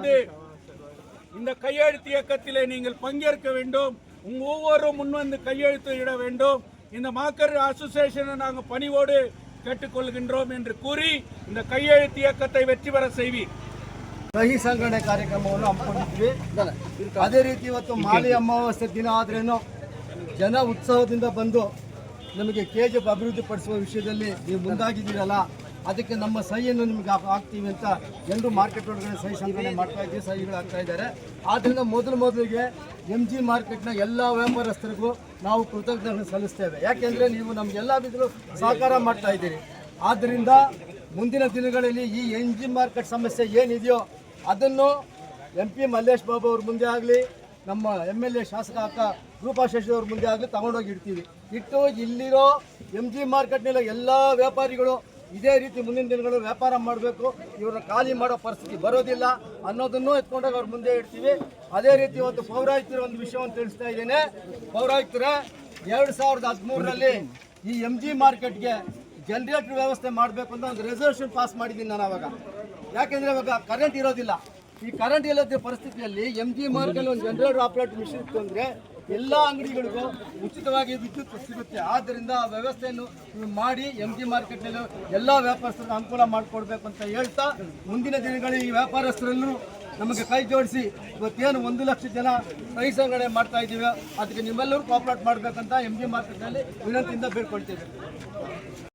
வந்து இந்த கையெழுத்து இயக்கத்திலே நீங்கள் பங்கேற்க வேண்டும். ஒவ்வொருவரும் முன்வந்து கையெழுத்து இட வேண்டும். இந்த மார்க்கர் அசோசியேஷனை நாங்கள் பணிவோடு ಕೇಳಿಕೊಳ್ಳುಗಿன்றೋಮ್ ಎಂದು ಕೂರಿ இந்த கையெழுத்து இயக்கத்தை வெற்றி பெற செய்ವಿ. ಸಹಿ ಸಂಗ್ರಹಣೆ ಕಾರ್ಯಕ್ರಮವನ್ನು ಹಮ್ಮಿಕೊಂಡಿದ್ವಿ. ಅದೇ ರೀತಿ ಇವತ್ತು ಮಾಲಿ ಅಮಾವಾಸ್ಯೆ ದಿನ ಆದ್ರೇನು ಜನ ಉತ್ಸವದಿಂದ ಬಂದು ನಮಗೆ ಕೆಜಿಎಫ್ ಅಭಿವೃದ್ಧಿ ಪಡಿಸುವ ವಿಷಯದಲ್ಲಿ ನೀವು ಮುಂದಾಗಿದ್ದೀರಲ್ಲ, ಅದಕ್ಕೆ ನಮ್ಮ ಸಹಿಯನ್ನು ನಿಮಗೆ ಹಾಕ್ತೀವಿ ಅಂತ ಎಲ್ಲರೂ ಮಾರ್ಕೆಟ್ ಒಳಗಡೆ ಸಹಿ ಸಂಗ್ರಹಣೆ ಮಾಡ್ತಾ ಇದ್ದೀವಿ, ಸಹಿಗಳು ಆಗ್ತಾ ಇದ್ದಾರೆ. ಆದ್ದರಿಂದ ಮೊದಲಿಗೆ MG ಮಾರ್ಕೆಟ್ನ ಎಲ್ಲ ವ್ಯಾಪಾರಸ್ಥರಿಗೂ ನಾವು ಕೃತಜ್ಞತೆ ಸಲ್ಲಿಸ್ತೇವೆ. ಯಾಕೆಂದರೆ ನೀವು ನಮಗೆಲ್ಲ ಬಿದ್ದರೂ ಸಹಕಾರ ಮಾಡ್ತಾ ಇದ್ದೀರಿ. ಆದ್ದರಿಂದ ಮುಂದಿನ ದಿನಗಳಲ್ಲಿ ಈ MG ಮಾರ್ಕೆಟ್ ಸಮಸ್ಯೆ ಏನಿದೆಯೋ ಅದನ್ನು MP ಮಲ್ಲೇಶ್ ಬಾಬು ಅವ್ರ ಮುಂದೆ ಆಗಲಿ, ನಮ್ಮ MLA ಶಾಸಕ ಅಕ್ಕ ರೂಪಾ ಶಶಿ ಅವ್ರ ಮುಂದೆ ಆಗಲಿ ತಗೊಂಡೋಗಿ ಇಡ್ತೀವಿ. ಇಟ್ಟು ಇಲ್ಲಿರೋ MG ಮಾರ್ಕೆಟ್ನೆಲ್ಲ ಎಲ್ಲ ವ್ಯಾಪಾರಿಗಳು ಇದೇ ರೀತಿ ಮುಂದಿನ ದಿನಗಳು ವ್ಯಾಪಾರ ಮಾಡಬೇಕು, ಇವ್ರನ್ನ ಖಾಲಿ ಮಾಡೋ ಪರಿಸ್ಥಿತಿ ಬರೋದಿಲ್ಲ ಅನ್ನೋದನ್ನು ಎತ್ಕೊಂಡಾಗ ಅವ್ರ ಮುಂದೆ ಇಡ್ತೀವಿ. ಅದೇ ರೀತಿ ಇವತ್ತು ಪೌರಾಯುಕ್ತರ ಒಂದು ವಿಷಯವನ್ನು ತಿಳಿಸ್ತಾ ಇದ್ದೇನೆ. ಪೌರಾಯುಕ್ತರ 2013ರಲ್ಲಿ ಈ MG ಮಾರ್ಕೆಟ್ಗೆ ಜನರೇಟರ್ ವ್ಯವಸ್ಥೆ ಮಾಡಬೇಕು ಅಂತ ಒಂದು ರೆಸಲ್ಯೂಷನ್ ಪಾಸ್ ಮಾಡಿದ್ದೀನಿ ನಾನು ಅವಾಗ. ಯಾಕೆಂದರೆ ಅವಾಗ ಕರೆಂಟ್ ಇರೋದಿಲ್ಲ. ಈ ಕರೆಂಟ್ ಇಲ್ಲದ ಪರಿಸ್ಥಿತಿಯಲ್ಲಿ MG ಮಾರ್ಕೆಟ್ ಒಂದು ಜನರೇಟರ್ ಆಪರೇಟ್ ಮಿಷನ್ ಇತ್ತು ಅಂದರೆ ಎಲ್ಲ ಅಂಗಡಿಗಳಿಗೂ ಉಚಿತವಾಗಿ ವಿದ್ಯುತ್ ಸಿಗುತ್ತೆ. ಆದ್ದರಿಂದ ಆ ವ್ಯವಸ್ಥೆಯನ್ನು ಮಾಡಿ MG ಮಾರ್ಕೆಟ್ನಲ್ಲಿ ಎಲ್ಲ ವ್ಯಾಪಾರಸ್ಥರಿಗೆ ಅನುಕೂಲ ಮಾಡಿಕೊಡ್ಬೇಕು ಅಂತ ಹೇಳ್ತಾ, ಮುಂದಿನ ದಿನಗಳಲ್ಲಿ ಈ ವ್ಯಾಪಾರಸ್ಥರೆಲ್ಲರೂ ನಮಗೆ ಕೈ ಜೋಡಿಸಿ ಇವತ್ತೇನು 1 ಲಕ್ಷ ಜನ ಸಹಿ ಸಂಗ್ರಹಣೆ ಮಾಡ್ತಾ ಇದ್ದೀವಿ, ಅದಕ್ಕೆ ನಿಮ್ಮೆಲ್ಲರೂ ಕೋಆಪರೇಟ್ ಮಾಡಬೇಕಂತ MG ಮಾರ್ಕೆಟ್ನಲ್ಲಿ ವಿನಂತಿಯಿಂದ ಬೇಡ್ಕೊಳ್ತೀವಿ.